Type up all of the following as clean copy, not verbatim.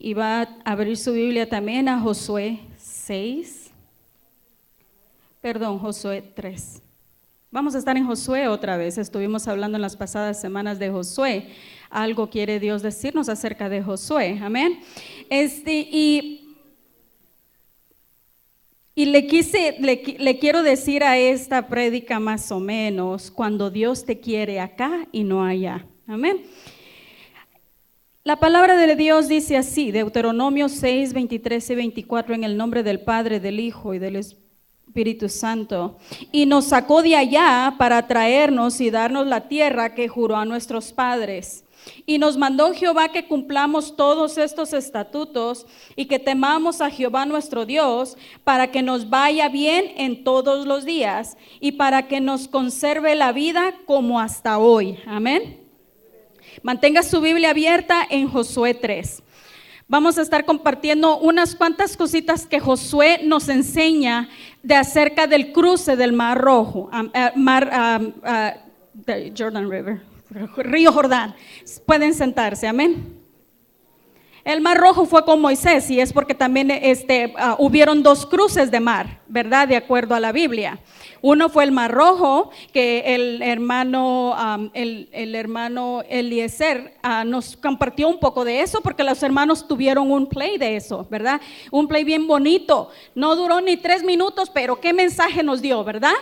Y va a abrir su Biblia también a Josué 3. Vamos a estar en Josué otra vez. Estuvimos hablando en las pasadas semanas de Josué. Algo quiere Dios decirnos acerca de Josué. Amén. Y le quiero decir a esta prédica más o menos, cuando Dios te quiere acá y no allá. Amén. La palabra de Dios dice así, Deuteronomio 6, 23 y 24, en el nombre del Padre, del Hijo y del Espíritu Santo. Y nos sacó de allá para traernos y darnos la tierra que juró a nuestros padres. Y nos mandó Jehová que cumplamos todos estos estatutos y que temamos a Jehová nuestro Dios, para que nos vaya bien en todos los días y para que nos conserve la vida como hasta hoy. Amén. Mantenga su Biblia abierta en Josué 3. Vamos a estar compartiendo unas cuantas cositas que Josué nos enseña de acerca del cruce del Mar Rojo, Jordan River, Río Jordán. Pueden sentarse, amén. El Mar Rojo fue con Moisés y es porque también hubieron dos cruces de mar, ¿verdad? De acuerdo a la Biblia. Uno fue el Mar Rojo, que el hermano Eliezer nos compartió un poco de eso, porque los hermanos tuvieron un play de eso, ¿verdad? Un play bien bonito. No duró ni 3 minutos, pero qué mensaje nos dio, ¿verdad?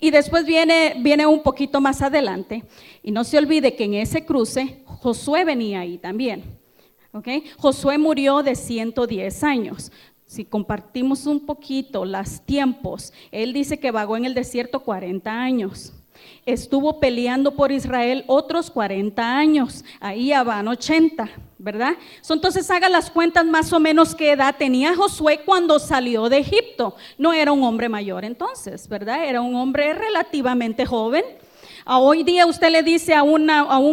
Y después viene un poquito más adelante. Y no se olvide que en ese cruce Josué venía ahí también. ¿Okay? Josué murió de 110 años. Si compartimos un poquito los tiempos, él dice que vagó en el desierto 40 años. Estuvo peleando por Israel otros 40 años. Ahí ya van 80, ¿verdad? Entonces haga las cuentas más o menos qué edad tenía Josué cuando salió de Egipto. No era un hombre mayor entonces, ¿verdad? Era un hombre relativamente joven. Hoy día usted le dice a un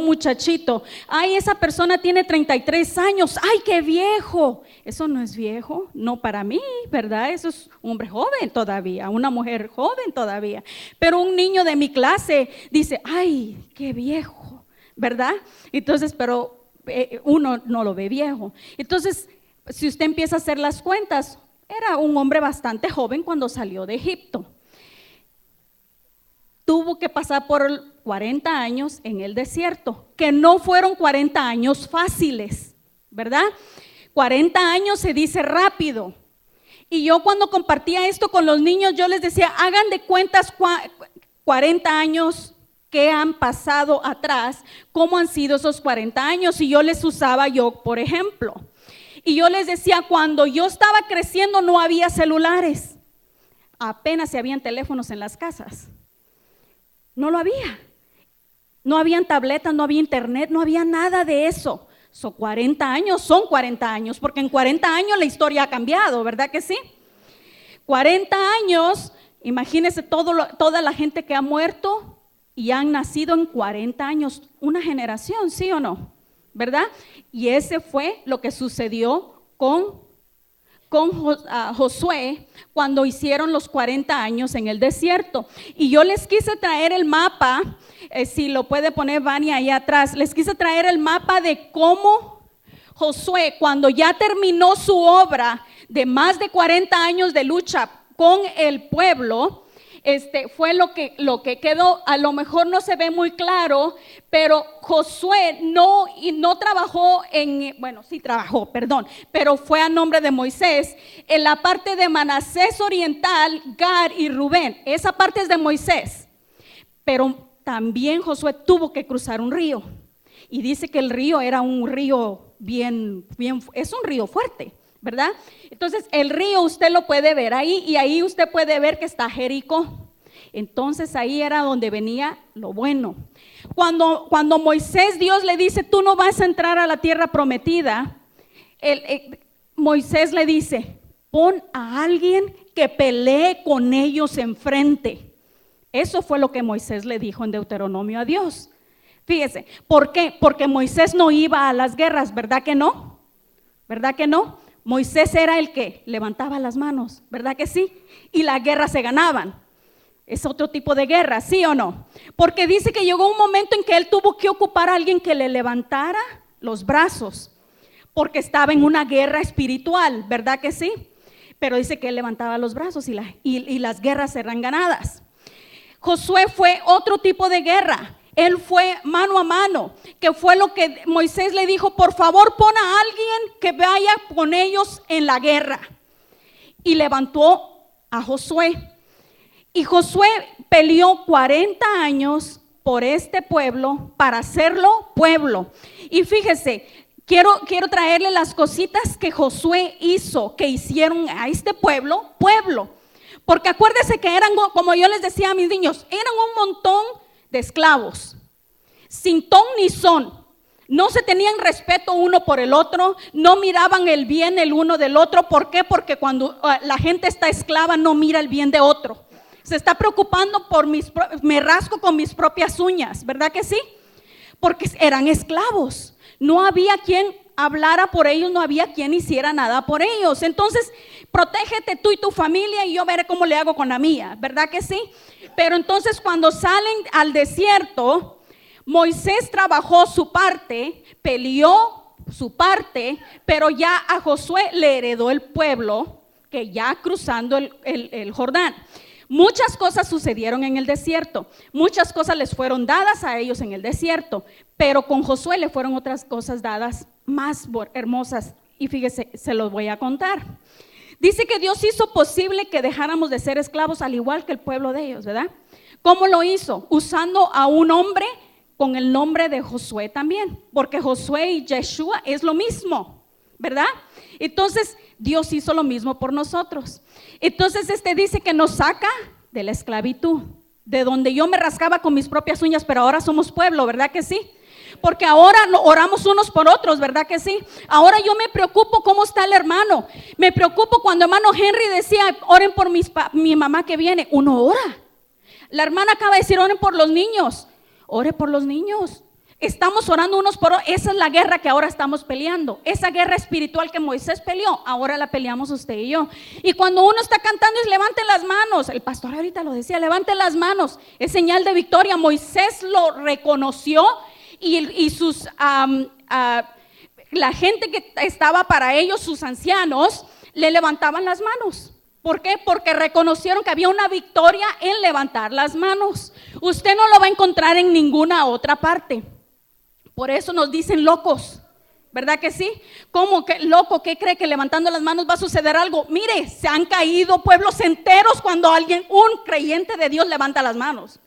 muchachito, ay, esa persona tiene 33 años, ay, qué viejo. Eso no es viejo, no para mí, ¿verdad? Eso es un hombre joven todavía, una mujer joven todavía. Pero un niño de mi clase dice, ay, qué viejo, ¿verdad? Entonces, pero uno no lo ve viejo. Entonces, si usted empieza a hacer las cuentas, era un hombre bastante joven cuando salió de Egipto. Tuvo que pasar por 40 años en el desierto, que no fueron 40 años fáciles, ¿verdad? 40 años se dice rápido. Y yo cuando compartía esto con los niños, yo les decía, hagan de cuentas 40 años que han pasado atrás, cómo han sido esos 40 años. Y yo les usaba por ejemplo. Y yo les decía, cuando yo estaba creciendo no había celulares, apenas se habían teléfonos en las casas. No lo había. No habían tabletas, no había internet, no había nada de eso. Son 40 años, porque en 40 años la historia ha cambiado, ¿verdad que sí? 40 años, imagínense toda la gente que ha muerto y han nacido en 40 años, una generación, ¿sí o no? ¿Verdad? Y ese fue lo que sucedió con Josué cuando hicieron los 40 años en el desierto. Y yo les quise traer el mapa, si lo puede poner Vania ahí atrás, les quise traer el mapa de cómo Josué, cuando ya terminó su obra de más de 40 años de lucha con el pueblo, fue lo que quedó. A lo mejor no se ve muy claro, pero Josué no trabajó sí trabajó, pero fue a nombre de Moisés en la parte de Manasés oriental, Gad y Rubén. Esa parte es de Moisés, pero también Josué tuvo que cruzar un río, y dice que el río era un río es un río fuerte, ¿verdad? Entonces el río usted lo puede ver ahí, y ahí usted puede ver que está Jericó. Entonces ahí era donde venía lo bueno. Cuando Moisés, Dios le dice, tú no vas a entrar a la tierra prometida, Moisés le dice, pon a alguien que pelee con ellos enfrente. Eso fue lo que Moisés le dijo en Deuteronomio a Dios. Fíjese, ¿por qué? Porque Moisés no iba a las guerras, ¿verdad que no? ¿Verdad que no? Moisés era el que levantaba las manos, ¿verdad que sí? Y las guerras se ganaban. Es otro tipo de guerra, ¿sí o no? Porque dice que llegó un momento en que él tuvo que ocupar a alguien que le levantara los brazos, porque estaba en una guerra espiritual, ¿verdad que sí? Pero dice que él levantaba los brazos y las guerras eran ganadas. Josué fue otro tipo de guerra. Él fue mano a mano, que fue lo que Moisés le dijo: por favor, pon a alguien que vaya con ellos en la guerra. Y levantó a Josué. Y Josué peleó 40 años por este pueblo para hacerlo pueblo. Y fíjese, quiero traerle las cositas que Josué hizo, que hicieron a este pueblo, pueblo. Porque acuérdese que eran, como yo les decía a mis niños, eran un montón de esclavos, sin ton ni son. No se tenían respeto uno por el otro, no miraban el bien el uno del otro. ¿Por qué? Porque cuando la gente está esclava no mira el bien de otro. Se está preocupando por me rasco con mis propias uñas, ¿verdad que sí? Porque eran esclavos. No había quien hablara por ellos, no había quien hiciera nada por ellos. Entonces, protégete tú y tu familia y yo veré cómo le hago con la mía, ¿verdad que sí? Pero entonces cuando salen al desierto, Moisés trabajó su parte, peleó su parte, pero ya a Josué le heredó el pueblo, que ya cruzando el Jordán. Muchas cosas sucedieron en el desierto, muchas cosas les fueron dadas a ellos en el desierto, pero con Josué le fueron otras cosas dadas más hermosas, y fíjese, se los voy a contar. Dice que Dios hizo posible que dejáramos de ser esclavos al igual que el pueblo de ellos, ¿verdad? ¿Cómo lo hizo? Usando a un hombre con el nombre de Josué también, porque Josué y Yeshua es lo mismo, ¿verdad? Entonces Dios hizo lo mismo por nosotros. Entonces dice que nos saca de la esclavitud, de donde yo me rascaba con mis propias uñas, pero ahora somos pueblo, ¿verdad que sí? Porque ahora oramos unos por otros, ¿verdad que sí? Ahora yo me preocupo cómo está el hermano. Me preocupo cuando hermano Henry decía: oren por mi mamá que viene. Uno ora. La hermana acaba de decir: oren por los niños. Ore por los niños. Estamos orando unos por otros. Esa es la guerra que ahora estamos peleando. Esa guerra espiritual que Moisés peleó, ahora la peleamos usted y yo. Y cuando uno está cantando es: levanten las manos. El pastor ahorita lo decía: levanten las manos. Es señal de victoria. Moisés lo reconoció y la gente que estaba para ellos, sus ancianos, le levantaban las manos. ¿Por qué? Porque reconocieron que había una victoria en levantar las manos. Usted no lo va a encontrar en ninguna otra parte. Por eso nos dicen locos, ¿verdad que sí? ¿Cómo que loco? ¿Qué cree que levantando las manos va a suceder algo? Mire, se han caído pueblos enteros cuando un creyente de Dios levanta las manos.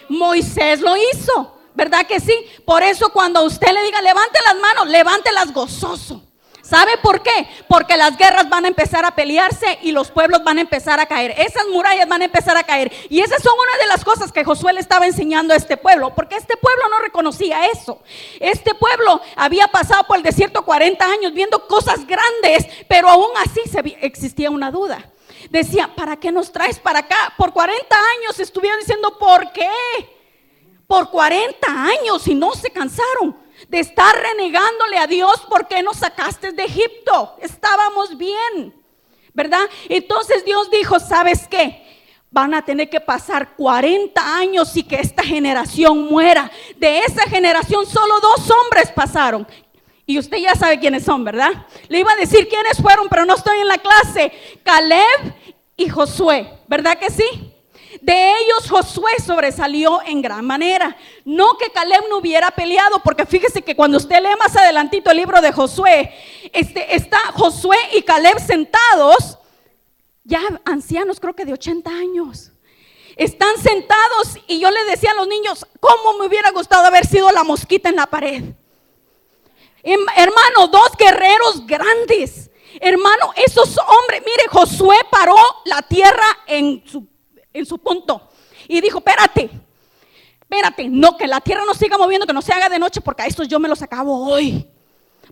Moisés lo hizo, ¿verdad que sí? Por eso cuando a usted le diga levante las manos, levántelas gozoso. ¿Sabe por qué? Porque las guerras van a empezar a pelearse y los pueblos van a empezar a caer. Esas murallas van a empezar a caer. Y esas son una de las cosas que Josué le estaba enseñando a este pueblo, porque este pueblo no reconocía eso. Este pueblo había pasado por el desierto 40 años viendo cosas grandes, pero aún así existía una duda. Decía: ¿para qué nos traes para acá? Por 40 años estuvieron diciendo: ¿por qué? Por 40 años y no se cansaron de estar renegándole a Dios. ¿Por qué nos sacaste de Egipto? Estábamos bien, ¿verdad? Entonces Dios dijo: ¿sabes qué? Van a tener que pasar 40 años y que esta generación muera. De esa generación solo 2 hombres pasaron. Y usted ya sabe quiénes son, ¿verdad? Le iba a decir quiénes fueron, pero no estoy en la clase. Caleb y Josué, ¿verdad que sí? De ellos Josué sobresalió en gran manera. No que Caleb no hubiera peleado, porque fíjese que cuando usted lee más adelantito el libro de Josué, está Josué y Caleb sentados, ya ancianos, creo que de 80 años. Están sentados y yo les decía a los niños: ¿cómo me hubiera gustado haber sido la mosquita en la pared? Hermano, 2 guerreros grandes. Hermano, esos hombres, mire, Josué paró la tierra en su punto y dijo: espérate, no, que la tierra no siga moviendo, que no se haga de noche, porque a estos yo me los acabo hoy.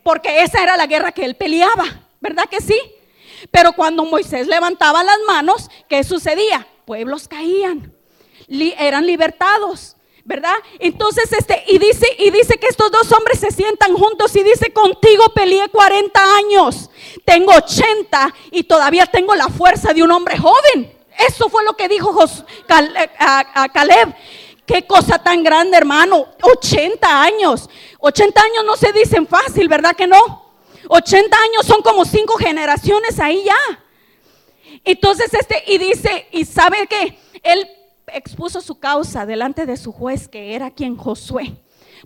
Porque esa era la guerra que él peleaba, ¿verdad que sí? Pero cuando Moisés levantaba las manos, ¿qué sucedía? Pueblos caían, eran libertados, ¿verdad? Entonces y dice que estos 2 hombres se sientan juntos y dice: contigo peleé 40 años, tengo 80 y todavía tengo la fuerza de un hombre joven. Eso fue lo que dijo a Caleb. Qué cosa tan grande, hermano. 80 años. 80 años no se dicen fácil, ¿verdad que no? 80 años son como 5 generaciones ahí ya. Entonces y dice, ¿y sabe qué? Él expuso su causa delante de su juez, que era quien, Josué.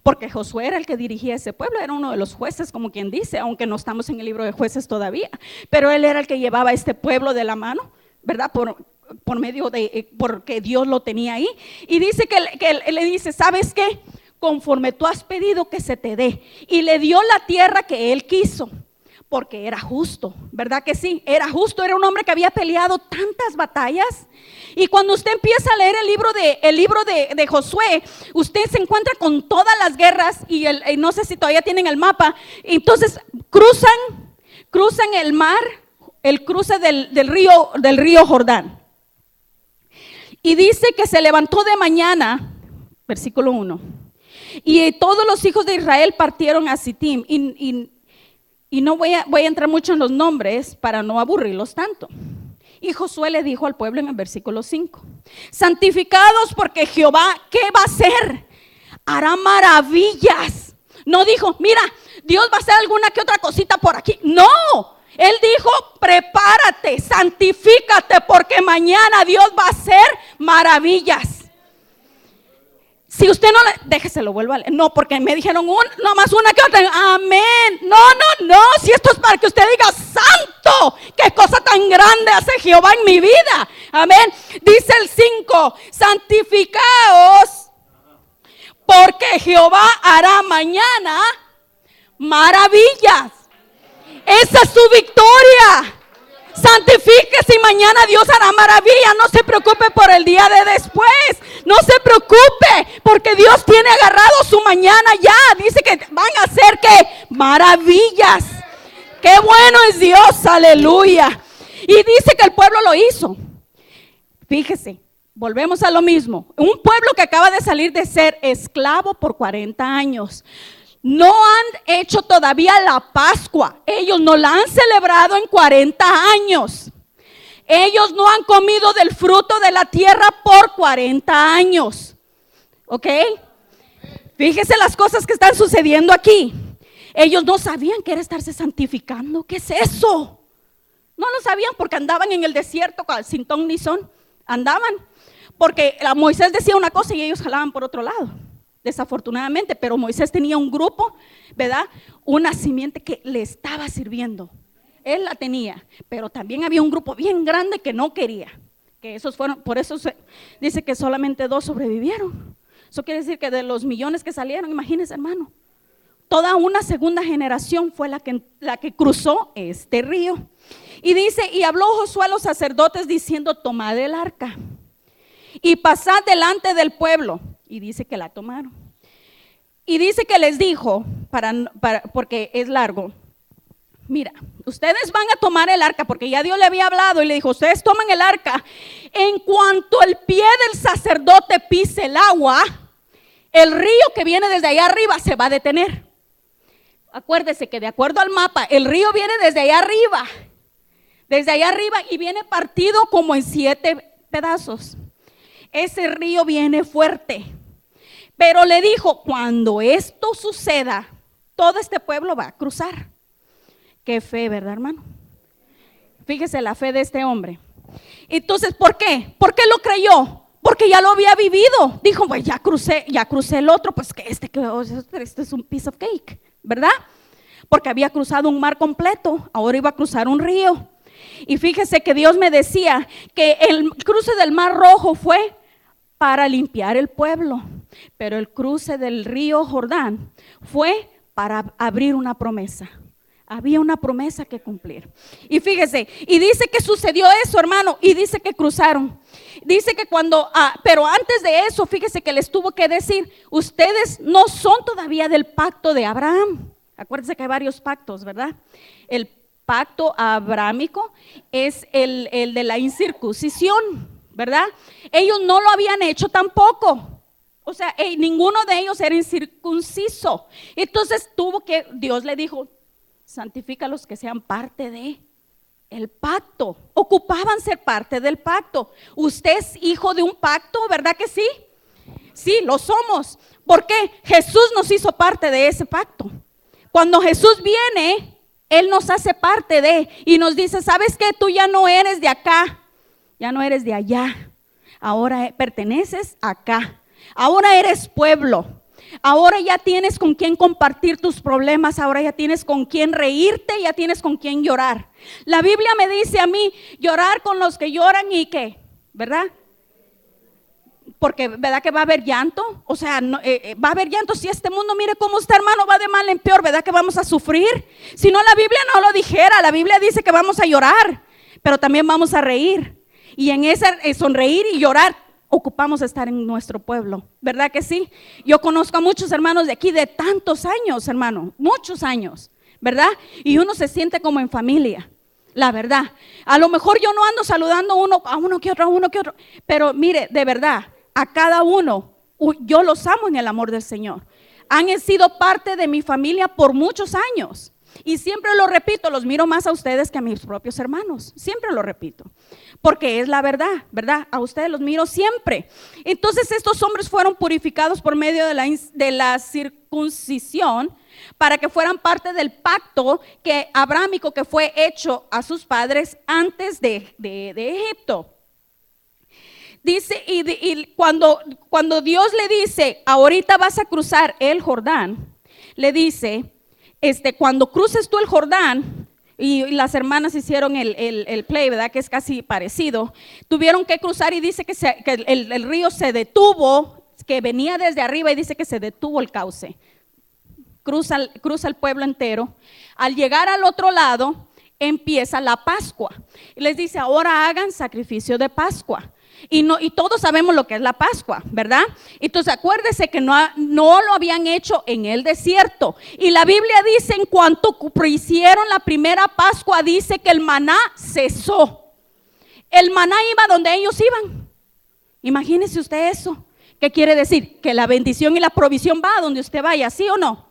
Porque Josué era el que dirigía ese pueblo, era uno de los jueces, como quien dice, aunque no estamos en el libro de jueces todavía. Pero él era el que llevaba a este pueblo de la mano, ¿verdad? Por medio de, porque Dios lo tenía ahí. Y dice que él le dice, ¿sabes qué? Conforme tú has pedido que se te dé. Y le dio la tierra que él quiso. Porque era justo, ¿verdad que sí? Era justo, era un hombre que había peleado tantas batallas. Y cuando usted empieza a leer el libro de Josué, usted se encuentra con todas las guerras y no sé si todavía tienen el mapa. Entonces cruzan el mar, el cruce del río Jordán. Y dice que se levantó de mañana, versículo 1, y todos los hijos de Israel partieron a Sittim. Y no voy a entrar mucho en los nombres para no aburrirlos tanto. Y Josué le dijo al pueblo en el versículo 5: santificados, porque Jehová, ¿qué va a hacer? Hará maravillas. No dijo, mira, Dios va a hacer alguna que otra cosita por aquí. No, él dijo, prepárate, santifícate, porque mañana Dios va a hacer maravillas. Si usted no déjese, lo vuelvo a leer. No, porque me dijeron no más una que otra. Amén. No. Si esto es para que usted diga, santo, qué cosa tan grande hace Jehová en mi vida. Amén. Dice el 5, santificaos, porque Jehová hará mañana maravillas. Esa es su victoria. Santifíquese y mañana Dios hará maravilla. No se preocupe por el día de después. No se preocupe, porque Dios tiene agarrado su mañana ya. Dice que van a hacer ¿qué? Maravillas. Qué bueno es Dios, aleluya. Y dice que el pueblo lo hizo. Fíjese, volvemos a lo mismo. Un pueblo que acaba de salir de ser esclavo por 40 años. No han hecho todavía la Pascua. Ellos no la han celebrado en 40 años. Ellos no han comido del fruto de la tierra por 40 años. ¿Ok? Fíjese las cosas que están sucediendo aquí. Ellos no sabían que era estarse santificando. ¿Qué es eso? No lo sabían porque andaban en el desierto sin ton ni son. Andaban porque Moisés decía una cosa y ellos jalaban por otro lado. Desafortunadamente, pero Moisés tenía un grupo, ¿verdad? Una simiente que le estaba sirviendo. Él la tenía, pero también había un grupo bien grande que no quería. Que esos fueron, por eso dice que solamente 2 sobrevivieron. Eso quiere decir que de los millones que salieron, imagínense, hermano, toda una segunda generación fue la que cruzó este río. Y dice, y habló Josué a los sacerdotes diciendo, tomad el arca y pasad delante del pueblo. Y dice que la tomaron. Y dice que les dijo, porque es largo, mira, ustedes van a tomar el arca, porque ya Dios le había hablado y le dijo, ustedes toman el arca. En cuanto el pie del sacerdote pise el agua, el río que viene desde allá arriba se va a detener. Acuérdese que de acuerdo al mapa, el río viene desde allá arriba y viene partido como en 7 pedazos. Ese río viene fuerte. Pero le dijo, cuando esto suceda, todo este pueblo va a cruzar. Qué fe, ¿verdad, hermano? Fíjese la fe de este hombre. Entonces, ¿por qué? ¿Por qué lo creyó? Porque ya lo había vivido. Dijo, pues ya crucé el otro, pues que este es un piece of cake, ¿verdad? Porque había cruzado un mar completo, ahora iba a cruzar un río. Y fíjese que Dios me decía que el cruce del Mar Rojo fue para limpiar el pueblo, pero el cruce del río Jordán fue para abrir una promesa. Había una promesa que cumplir. Y fíjese, y dice que sucedió eso, hermano, y dice que cruzaron. Dice que pero antes de eso, fíjese que les tuvo que decir, ustedes no son todavía del pacto de Abraham. Acuérdense que hay varios pactos, ¿verdad? El pacto abrahámico es el de la incircuncisión, ¿verdad? Ellos no lo habían hecho tampoco. O sea, ninguno de ellos era incircunciso. Entonces Dios le dijo, santifica a los que sean parte de. El pacto, ocupaban ser parte del pacto. Usted es hijo de un pacto, ¿verdad que sí? Sí, lo somos. ¿Por qué? Jesús nos hizo parte de ese pacto. Cuando Jesús viene, Él nos hace parte de, y nos dice, ¿sabes qué? Tú ya no eres de acá, ya no eres de allá. Ahora perteneces acá. Ahora eres pueblo. Ahora ya tienes con quién compartir tus problemas, ahora ya tienes con quién reírte, ya tienes con quién llorar. La Biblia me dice a mí, llorar con los que lloran y qué, ¿verdad? Porque ¿verdad que va a haber llanto? O sea, no, va a haber llanto si este mundo, mire cómo está, hermano, va de mal en peor, ¿verdad que vamos a sufrir? Si no, la Biblia no lo dijera. La Biblia dice que vamos a llorar, pero también vamos a reír. Y en ese sonreír y llorar ocupamos estar en nuestro pueblo, ¿verdad que sí? Yo conozco a muchos hermanos de aquí de tantos años, hermano, muchos años, ¿verdad? Y uno se siente como en familia, la verdad. A lo mejor yo no ando saludando a uno que otro, pero mire, de verdad, a cada uno, yo los amo en el amor del Señor. Han sido parte de mi familia por muchos años. Y siempre lo repito, los miro más a ustedes que a mis propios hermanos. Siempre lo repito, porque es la verdad, ¿verdad? A ustedes los miro siempre. Entonces estos hombres fueron purificados por medio de la circuncisión para que fueran parte del pacto que abrámico que fue hecho a sus padres antes de Egipto. Dice, y cuando Dios le dice, ahorita vas a cruzar el Jordán, le dice, cuando cruces tú el Jordán, y las hermanas hicieron el play, ¿verdad? Que es casi parecido. Tuvieron que cruzar y dice que el río se detuvo, que venía desde arriba y dice que se detuvo el cauce. Cruza el pueblo entero. Al llegar al otro lado, empieza la Pascua. Y les dice, ahora hagan sacrificio de Pascua. Y todos sabemos lo que es la Pascua, ¿verdad? Entonces acuérdese que no lo habían hecho en el desierto. Y la Biblia dice, en cuanto hicieron la primera Pascua, dice que el maná cesó. El maná iba donde ellos iban. Imagínese usted eso. ¿Qué quiere decir? Que la bendición y la provisión va a donde usted vaya, ¿sí o no?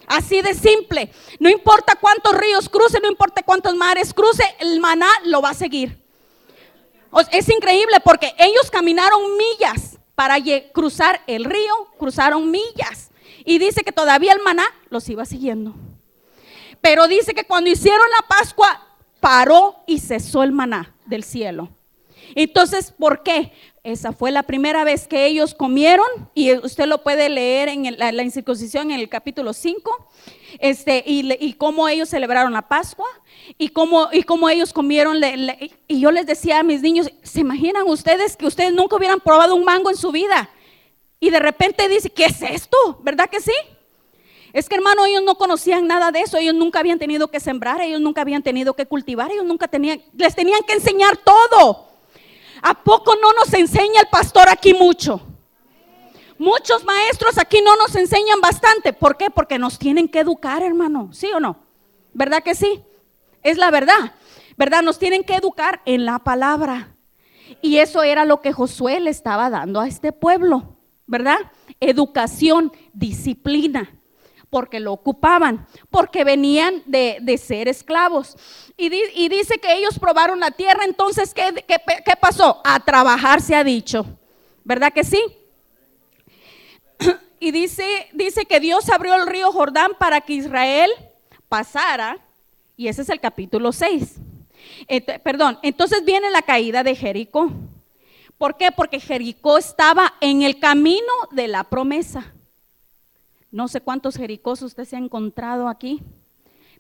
Así de simple. No importa cuántos ríos cruce, no importa cuántos mares cruce, el maná lo va a seguir. Es increíble porque ellos caminaron millas para cruzar el río, cruzaron millas. Y dice que todavía el maná los iba siguiendo. Pero dice que cuando hicieron la Pascua, paró y cesó el maná del cielo. Entonces, ¿por qué? Esa fue la primera vez que ellos comieron, y usted lo puede leer en la incircuncisión en el capítulo 5, y cómo ellos celebraron la Pascua, y cómo ellos comieron, y yo les decía a mis niños, ¿se imaginan ustedes que ustedes nunca hubieran probado un mango en su vida? Y de repente dice, ¿qué es esto? ¿Verdad que sí? Es que hermano, ellos no conocían nada de eso, ellos nunca habían tenido que sembrar, ellos nunca habían tenido que cultivar, ellos nunca les tenían que enseñar todo. ¿A poco no nos enseña el pastor aquí mucho? Muchos maestros aquí no nos enseñan bastante. ¿Por qué? Porque nos tienen que educar, hermano. ¿Sí o no? ¿Verdad que sí? Es la verdad, ¿verdad? Nos tienen que educar en la palabra. Y eso era lo que Josué le estaba dando a este pueblo, ¿verdad? Educación, disciplina, porque lo ocupaban, porque venían de ser esclavos. Y dice que ellos probaron la tierra. Entonces, ¿qué pasó? A trabajar se ha dicho, ¿verdad que sí? Y dice que Dios abrió el río Jordán para que Israel pasara, y ese es el capítulo 6. Entonces viene la caída de Jericó. ¿Por qué? Porque Jericó estaba en el camino de la promesa. No sé cuántos Jericós usted se ha encontrado aquí,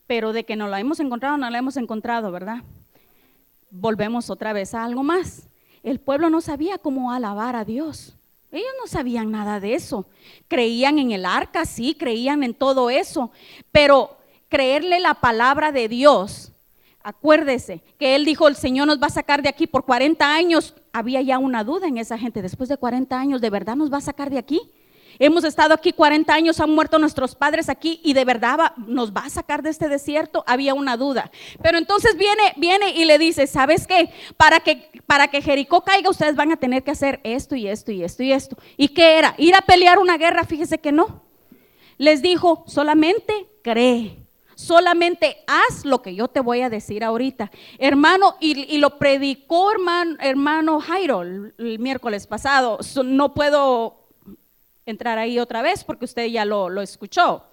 pero de que no la hemos encontrado, ¿verdad? Volvemos otra vez a algo más. El pueblo no sabía cómo alabar a Dios. Ellos no sabían nada de eso. Creían en el arca, sí, creían en todo eso, pero creerle la palabra de Dios, acuérdese que Él dijo, el Señor nos va a sacar de aquí por 40 años. Había ya una duda en esa gente, después de 40 años, ¿de verdad nos va a sacar de aquí? Hemos estado aquí 40 años, han muerto nuestros padres aquí, y de verdad nos va a sacar de este desierto. Había una duda. Pero entonces viene y le dice, ¿sabes qué? Para que Jericó caiga, ustedes van a tener que hacer esto y esto y esto y esto. ¿Y qué era? ¿Ir a pelear una guerra? Fíjese que no. Les dijo, solamente cree. solamente haz lo que yo te voy a decir ahorita. Hermano, y lo predicó hermano Jairo el miércoles pasado. No puedo entrar ahí otra vez porque usted ya lo escuchó.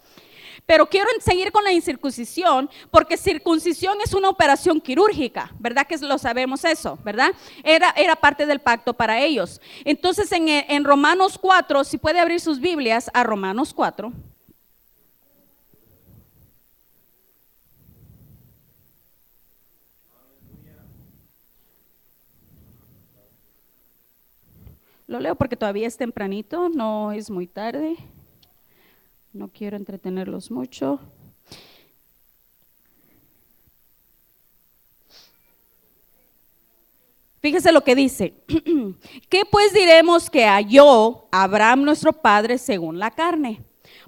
Pero quiero seguir con la incircuncisión, porque circuncisión es una operación quirúrgica, ¿verdad? Que lo sabemos eso, ¿verdad? Era parte del pacto para ellos. Entonces en Romanos 4, si puede abrir sus Biblias a Romanos 4. Lo leo porque todavía es tempranito, no es muy tarde. No quiero entretenerlos mucho. Fíjese lo que dice. ¿Qué pues diremos que halló Abraham nuestro padre según la carne?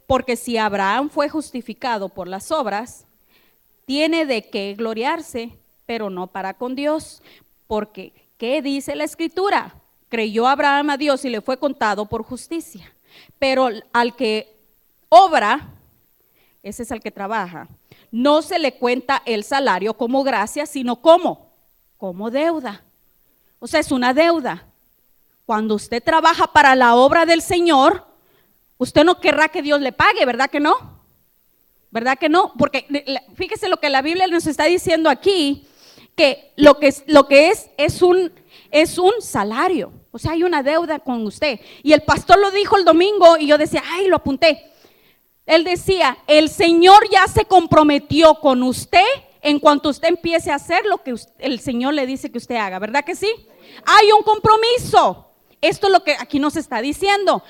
Porque si Abraham fue justificado por las obras, tiene de qué gloriarse, pero no para con Dios. Porque, ¿qué dice la Escritura? Creyó Abraham a Dios y le fue contado por justicia. Pero al que obra, ese es el que trabaja, no se le cuenta el salario como gracia, sino como deuda. O sea, es una deuda. Cuando usted trabaja para la obra del Señor, usted no querrá que Dios le pague, ¿verdad que no? ¿Verdad que no? Porque fíjese lo que la Biblia nos está diciendo aquí, que lo que es un salario. O sea, hay una deuda con usted. Y el pastor lo dijo el domingo y yo decía, ay, lo apunté. Él decía, el Señor ya se comprometió con usted en cuanto usted empiece a hacer lo que el Señor le dice que usted haga, ¿verdad que sí? Hay un compromiso. Esto es lo que aquí nos está diciendo.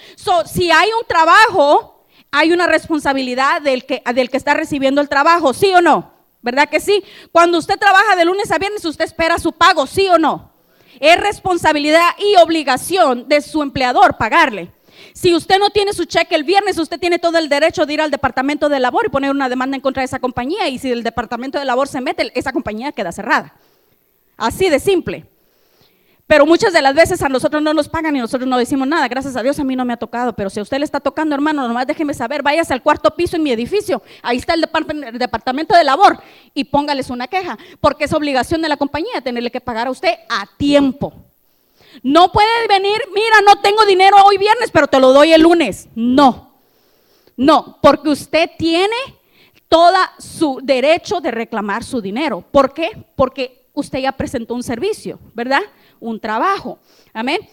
Si hay un trabajo, hay una responsabilidad del que está recibiendo el trabajo, ¿sí o no? ¿Verdad que sí? Cuando usted trabaja de lunes a viernes, usted espera su pago, ¿sí o no? Es responsabilidad y obligación de su empleador pagarle. Si usted no tiene su cheque el viernes, usted tiene todo el derecho de ir al departamento de labor y poner una demanda en contra de esa compañía, y si el departamento de labor se mete, esa compañía queda cerrada. Así de simple. Pero muchas de las veces a nosotros no nos pagan y nosotros no decimos nada. Gracias a Dios a mí no me ha tocado, pero si a usted le está tocando, hermano, nomás déjeme saber, váyase al cuarto piso en mi edificio, ahí está el departamento de labor, y póngales una queja, porque es obligación de la compañía tenerle que pagar a usted a tiempo. No puede venir, mira, no tengo dinero hoy viernes, pero te lo doy el lunes. No, porque usted tiene todo su derecho de reclamar su dinero. ¿Por qué? Porque usted ya presentó un servicio, ¿verdad? Un trabajo. Amén.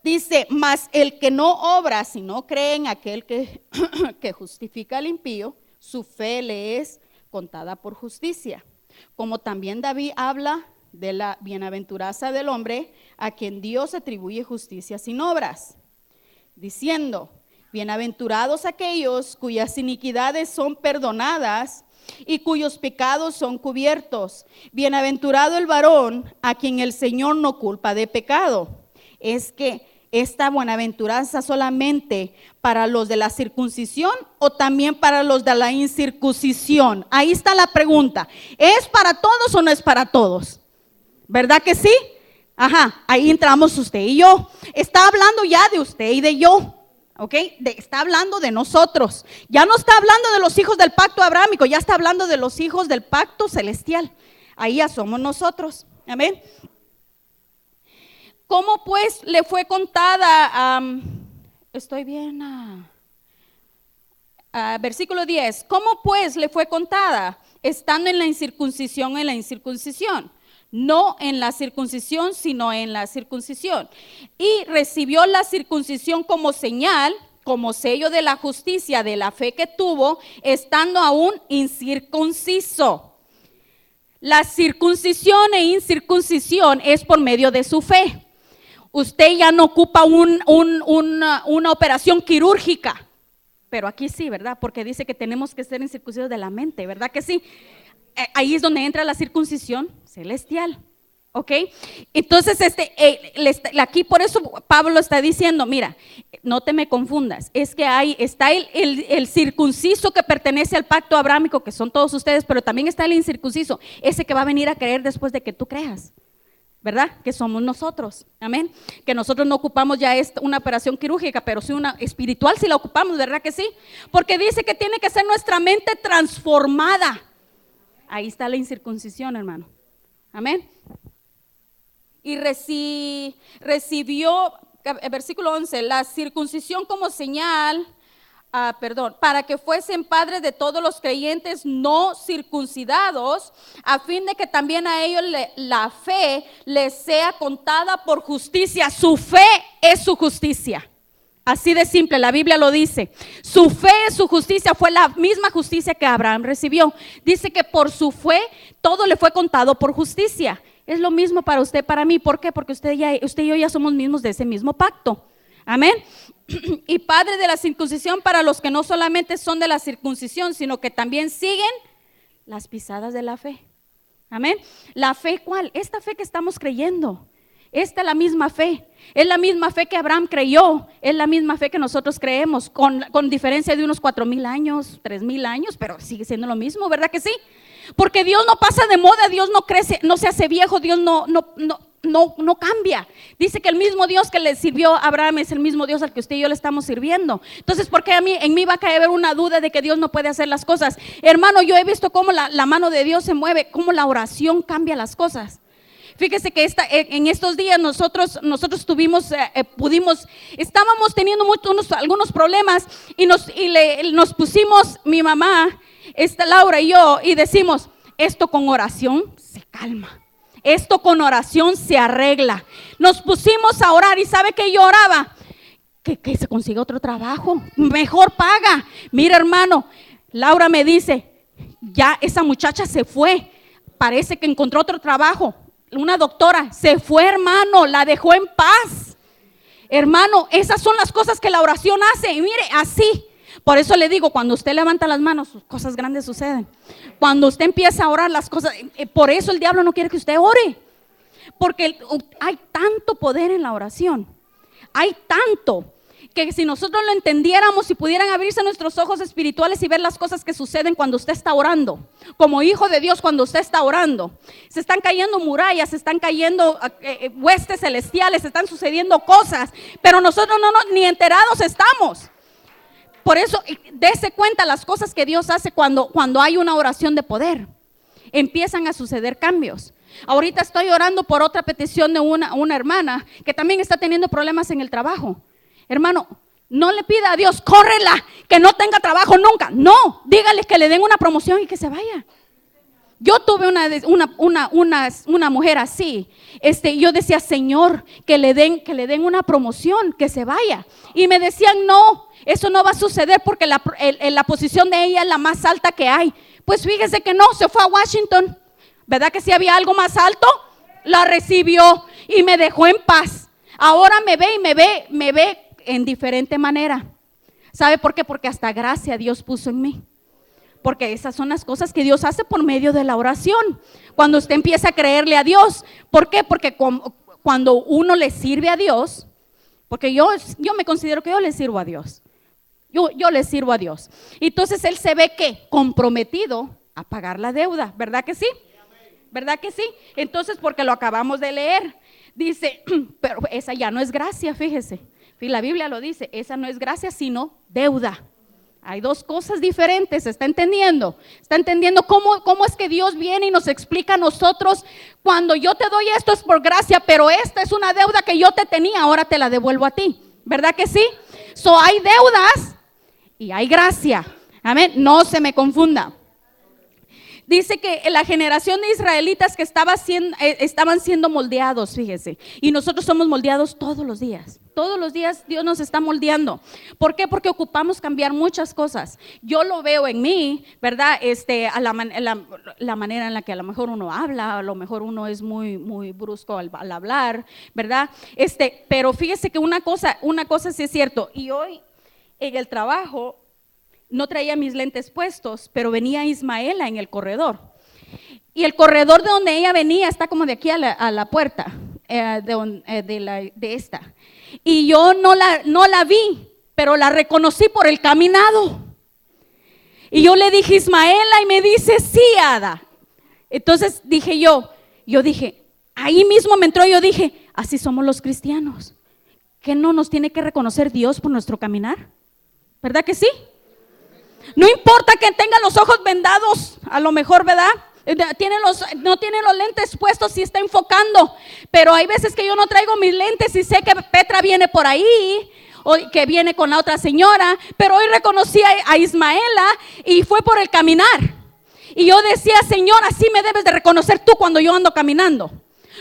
Dice, mas el que no obra, si no cree en aquel que justifica al impío, su fe le es contada por justicia. Como también David habla de la bienaventuranza del hombre a quien Dios atribuye justicia sin obras, diciendo, bienaventurados aquellos cuyas iniquidades son perdonadas y cuyos pecados son cubiertos. Bienaventurado el varón a quien el Señor no culpa de pecado. Es que esta bienaventuranza solamente para los de la circuncisión o también para los de la incircuncisión. Ahí está la pregunta. ¿Es para todos o no es para todos? ¿Verdad que sí? Ajá, ahí entramos usted y yo. Está hablando ya de usted y de yo. ¿Ok? Está hablando de nosotros. Ya no está hablando de los hijos del pacto abrámico, ya está hablando de los hijos del pacto celestial. Ahí ya somos nosotros. Amén. ¿Cómo pues le fue contada? Estoy bien. Versículo 10. ¿Cómo pues le fue contada? Estando en la incircuncisión, no en la circuncisión, sino en la circuncisión. Y recibió la circuncisión como señal, como sello de la justicia, de la fe que tuvo, estando aún incircunciso. La circuncisión e incircuncisión es por medio de su fe. Usted ya no ocupa una operación quirúrgica, pero aquí sí, ¿verdad? Porque dice que tenemos que ser incircuncisos de la mente, ¿verdad que sí? Ahí es donde entra la circuncisión celestial, ¿ok? Entonces, aquí por eso Pablo está diciendo, mira, no te me confundas, es que está el circunciso que pertenece al pacto abrámico, que son todos ustedes, pero también está el incircunciso, ese que va a venir a creer después de que tú creas. ¿verdad? Que somos nosotros, amén. Que nosotros no ocupamos ya una operación quirúrgica, pero sí una espiritual, sí la ocupamos, ¿verdad que sí? Porque dice que tiene que ser nuestra mente transformada. Ahí está la incircuncisión, hermano, amén. Y recibió, versículo 11, la circuncisión como señal, para que fuesen padres de todos los creyentes no circuncidados, a fin de que también a ellos la fe les sea contada por justicia. Su fe es su justicia. Así de simple, la Biblia lo dice. Su fe es su justicia, fue la misma justicia que Abraham recibió. Dice que por su fe todo le fue contado por justicia. Es lo mismo para usted, para mí. ¿Por qué? Porque usted y yo ya somos mismos de ese mismo pacto. Amén. Y padre de la circuncisión para los que no solamente son de la circuncisión, sino que también siguen las pisadas de la fe. Amén. La fe, ¿cuál? Esta fe que estamos creyendo. Esta es la misma fe. Es la misma fe que Abraham creyó. Es la misma fe que nosotros creemos, con diferencia de unos 4,000 años, 3,000 años, pero sigue siendo lo mismo, ¿verdad que sí? Porque Dios no pasa de moda, Dios no crece, no se hace viejo, Dios no cambia. Dice que el mismo Dios que le sirvió a Abraham es el mismo Dios al que usted y yo le estamos sirviendo. Entonces, ¿por qué en mí va a caer una duda de que Dios no puede hacer las cosas? Hermano, yo he visto cómo la mano de Dios se mueve, cómo la oración cambia las cosas. Fíjese que en estos días nosotros estábamos teniendo algunos problemas y nos pusimos, mi mamá, Laura y yo, y decimos, esto con oración se calma. Esto con oración se arregla. Nos pusimos a orar y ¿sabe qué yo oraba? Que se consiga otro trabajo, mejor paga. Mira, hermano, Laura me dice, ya esa muchacha se fue, parece que encontró otro trabajo. Una doctora se fue, hermano, la dejó en paz. Hermano, esas son las cosas que la oración hace. Y mire, así. Por eso le digo, cuando usted levanta las manos, cosas grandes suceden. Cuando usted empieza a orar, las cosas, por eso el diablo no quiere que usted ore. Porque hay tanto poder en la oración. Hay tanto que si nosotros lo entendiéramos y pudieran abrirse nuestros ojos espirituales y ver las cosas que suceden cuando usted está orando, como hijo de Dios, cuando usted está orando, se están cayendo murallas, se están cayendo huestes celestiales, se están sucediendo cosas, pero nosotros ni enterados estamos. Por eso, dése cuenta las cosas que Dios hace cuando hay una oración de poder. Empiezan a suceder cambios. Ahorita estoy orando por otra petición de una hermana que también está teniendo problemas en el trabajo. Hermano, no le pida a Dios, córrela, que no tenga trabajo nunca. No, dígale que le den una promoción y que se vaya. Yo tuve una mujer así. Yo decía, Señor, que le den una promoción, que se vaya. Y me decían, no, eso no va a suceder porque la posición de ella es la más alta que hay. Pues fíjese que no, se fue a Washington. ¿Verdad que si había algo más alto? La recibió y me dejó en paz. Ahora me ve en diferente manera. ¿Sabe por qué? Porque hasta gracia Dios puso en mí. Porque esas son las cosas que Dios hace por medio de la oración. Cuando usted empieza a creerle a Dios. ¿Por qué? Porque cuando uno le sirve a Dios, porque yo me considero que yo le sirvo a Dios. Yo le sirvo a Dios. Entonces él se ve que comprometido a pagar la deuda. ¿Verdad que sí? ¿Verdad que sí? Entonces, porque lo acabamos de leer, dice, pero esa ya no es gracia, fíjese. La Biblia lo dice, esa no es gracia, sino deuda. Hay dos cosas diferentes, ¿está entendiendo? ¿Está entendiendo cómo es que Dios viene y nos explica a nosotros? Cuando yo te doy esto es por gracia, pero esta es una deuda que yo te tenía, ahora te la devuelvo a ti. ¿Verdad que sí? Hay deudas y hay gracia. Amén, no se me confunda. Dice que la generación de israelitas que estaban siendo moldeados, fíjese, y nosotros somos moldeados todos los días. Todos los días Dios nos está moldeando. ¿Por qué? Porque ocupamos cambiar muchas cosas. Yo lo veo en mí, ¿verdad? La manera en la que a lo mejor uno habla, a lo mejor uno es muy, muy brusco al hablar, ¿verdad? Pero fíjese que una cosa sí es cierto. Y hoy en el trabajo no traía mis lentes puestos, pero venía Ismaela en el corredor. Y el corredor de donde ella venía está como de aquí a la puerta de esta. Y yo no la vi, pero la reconocí por el caminado. Y yo le dije, Ismaela, y me dice, sí, Ada. Entonces dije yo dije, ahí mismo me entró y yo dije, así somos los cristianos. ¿Que no nos tiene que reconocer Dios por nuestro caminar? ¿Verdad que sí? No importa que tenga los ojos vendados, a lo mejor, ¿verdad? No tiene los lentes puestos si está enfocando, pero hay veces que yo no traigo mis lentes y sé que Petra viene por ahí, o que viene con la otra señora, pero hoy reconocí a Ismaela y fue por el caminar. Y yo decía, Señor, así me debes de reconocer tú cuando yo ando caminando.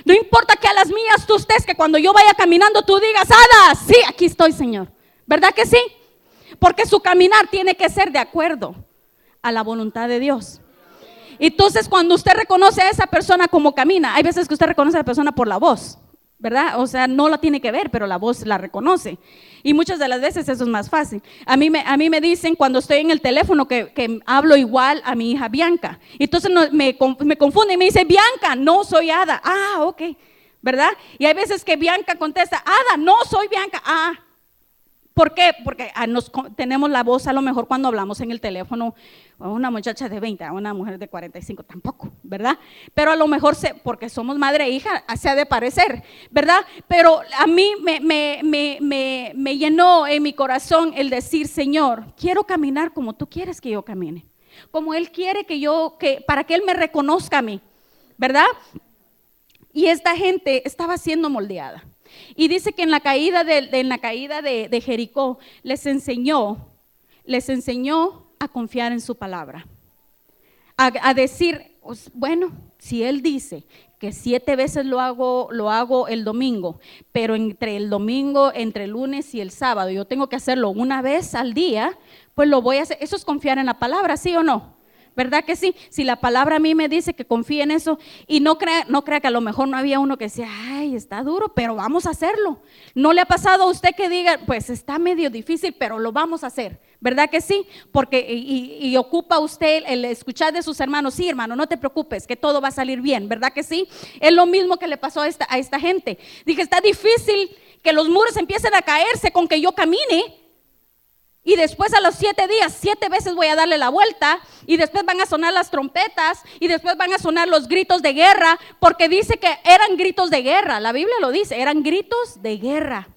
No importa que a las mías tú estés, que cuando yo vaya caminando tú digas, Ada, sí, aquí estoy, Señor. ¿Verdad que sí? Porque su caminar tiene que ser de acuerdo a la voluntad de Dios. Entonces, cuando usted reconoce a esa persona como camina, hay veces que usted reconoce a la persona por la voz, ¿verdad? O sea, no la tiene que ver, pero la voz la reconoce. Y muchas de las veces eso es más fácil. A mí me dicen cuando estoy en el teléfono que hablo igual a mi hija Bianca. Entonces me confunde y me dice, Bianca, no soy Ada. Ah, ok, ¿verdad? Y hay veces que Bianca contesta, Ada, no soy Bianca. Ah, ¿por qué? Porque tenemos la voz a lo mejor cuando hablamos en el teléfono, a una muchacha de 20, a una mujer de 45, tampoco, ¿verdad? Pero a lo mejor, porque somos madre e hija, se ha de parecer, ¿verdad? Pero a mí me llenó en mi corazón el decir, Señor, quiero caminar como tú quieres que yo camine, como Él quiere para que Él me reconozca a mí, ¿verdad? Y esta gente estaba siendo moldeada. Y dice que en la caída de Jericó les enseñó a confiar en su palabra, a decir, bueno, si Él dice que 7 veces lo hago el domingo, pero entre el lunes y el sábado yo tengo que hacerlo una vez al día, pues lo voy a hacer. Eso es confiar en la palabra, ¿sí o no? ¿Verdad que sí? Si la palabra a mí me dice que confíe en eso, y no crea que a lo mejor no había uno que decía, ay, está duro, pero vamos a hacerlo. ¿No le ha pasado a usted que diga, pues está medio difícil, pero lo vamos a hacer? ¿Verdad que sí? Porque y ocupa usted el escuchar de sus hermanos, sí, hermano, no te preocupes, que todo va a salir bien, ¿verdad que sí? Es lo mismo que le pasó a esta gente. Dije, está difícil que los muros empiecen a caerse con que yo camine. Y después a los 7 días, 7 veces voy a darle la vuelta, y después van a sonar las trompetas, y después van a sonar los gritos de guerra, porque dice que eran gritos de guerra, la Biblia lo dice, eran gritos de guerra.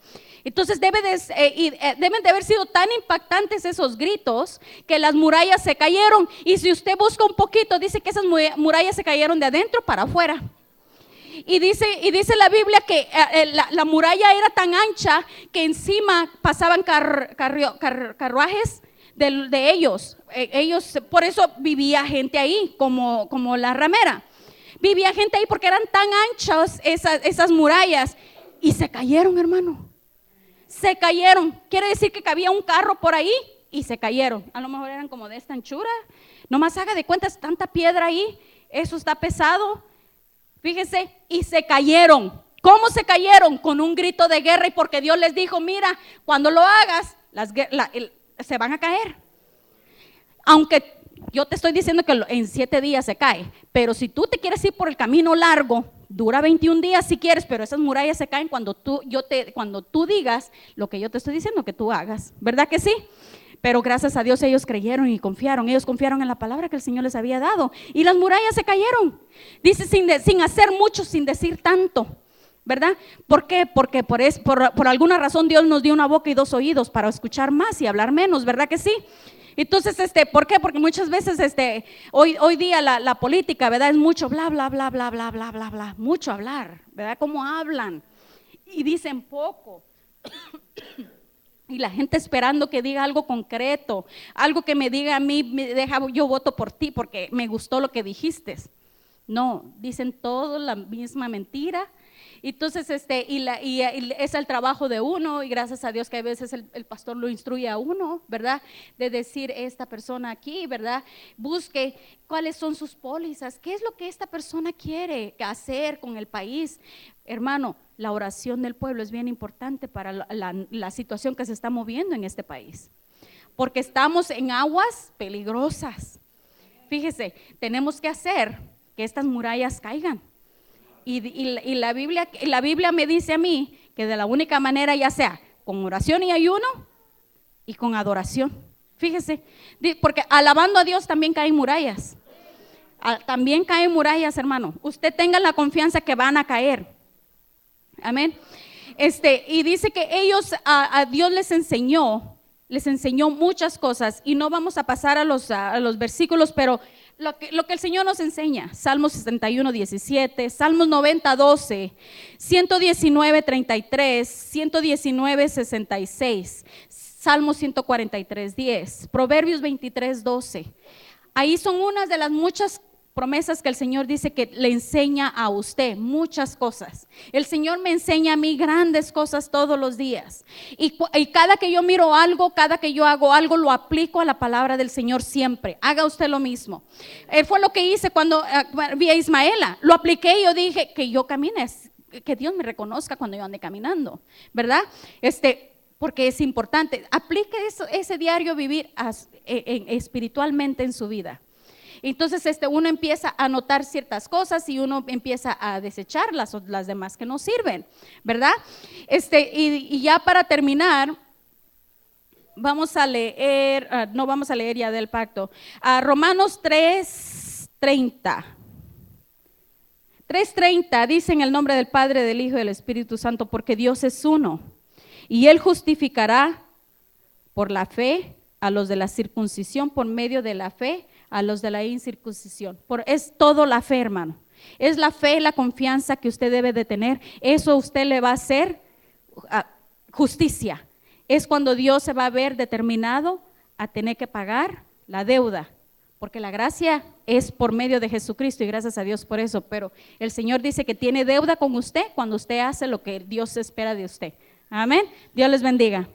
Entonces deben de haber sido tan impactantes esos gritos que las murallas se cayeron, y si usted busca un poquito, dice que esas murallas se cayeron de adentro para afuera. Y dice la Biblia que la muralla era tan ancha que encima pasaban carruajes de ellos. Por eso vivía gente ahí, como la ramera. Vivía gente ahí porque eran tan anchas esas murallas. Y se cayeron, hermano. Se cayeron. Quiere decir que cabía un carro por ahí y se cayeron. A lo mejor eran como de esta anchura. Nomás haga de cuenta, es tanta piedra ahí. Eso está pesado. Fíjese, y se cayeron. ¿Cómo se cayeron? Con un grito de guerra, y porque Dios les dijo, mira, cuando lo hagas, se van a caer. Aunque yo te estoy diciendo que en 7 días se cae, pero si tú te quieres ir por el camino largo, dura 21 días si quieres, pero esas murallas se caen cuando tú digas lo que yo te estoy diciendo que tú hagas. ¿Verdad que sí? Pero gracias a Dios ellos creyeron y confiaron. Ellos confiaron en la palabra que el Señor les había dado. Y las murallas se cayeron. Dice sin hacer mucho, sin decir tanto. ¿Verdad? ¿Por qué? Porque por alguna razón Dios nos dio una boca y 2 oídos para escuchar más y hablar menos. ¿Verdad que sí? Entonces, ¿por qué? Porque muchas veces hoy día la política, ¿verdad? Es mucho bla, bla, bla, bla, bla, bla, bla, bla. Mucho hablar, ¿verdad? Cómo hablan. Y dicen poco. Y la gente esperando que diga algo concreto, algo que me diga a mí, yo voto por ti porque me gustó lo que dijiste. No, dicen todo la misma mentira. Entonces, y es el trabajo de uno, y gracias a Dios que a veces el pastor lo instruye a uno, ¿verdad? De decir, esta persona aquí, ¿verdad? Busque cuáles son sus pólizas, qué es lo que esta persona quiere hacer con el país. Hermano, la oración del pueblo es bien importante para la situación que se está moviendo en este país, porque estamos en aguas peligrosas. Fíjese, tenemos que hacer que estas murallas caigan. Y la Biblia me dice a mí que de la única manera, ya sea con oración y ayuno y con adoración. Fíjese, porque alabando a Dios también caen murallas. También caen murallas, hermano. Usted tenga la confianza que van a caer. Amén. Y dice que ellos, a Dios les enseñó muchas cosas, y no vamos a pasar a los versículos, pero lo que el Señor nos enseña: Salmos 61, 17, Salmos 90, 12, 119, 33, 119, 66, Salmos 143, 10, Proverbios 23, 12. Ahí son unas de las muchas promesas que el Señor dice que le enseña a usted, muchas cosas. El Señor me enseña a mí grandes cosas todos los días, y cada que yo miro algo, cada que yo hago algo, lo aplico a la palabra del Señor siempre. Haga usted lo mismo. Fue lo que hice cuando vi a Ismaela, lo apliqué y yo dije que yo camine, que Dios me reconozca cuando yo ande caminando, ¿verdad? Porque es importante. Aplique ese diario vivir espiritualmente en su vida. Entonces uno empieza a notar ciertas cosas y uno empieza a desechar las demás que no sirven, ¿verdad? Y ya para terminar, vamos a leer, no vamos a leer ya del pacto, Romanos 3:30. 3:30 dice: en el nombre del Padre, del Hijo y del Espíritu Santo, porque Dios es uno, y Él justificará por la fe a los de la circuncisión, por medio de la fe a los de la incircuncisión. Es todo la fe, hermano. Es la fe, la confianza que usted debe de tener. Eso a usted le va a hacer justicia. Es cuando Dios se va a ver determinado a tener que pagar la deuda, porque la gracia es por medio de Jesucristo, y gracias a Dios por eso. Pero el Señor dice que tiene deuda con usted cuando usted hace lo que Dios espera de usted. Amén. Dios les bendiga.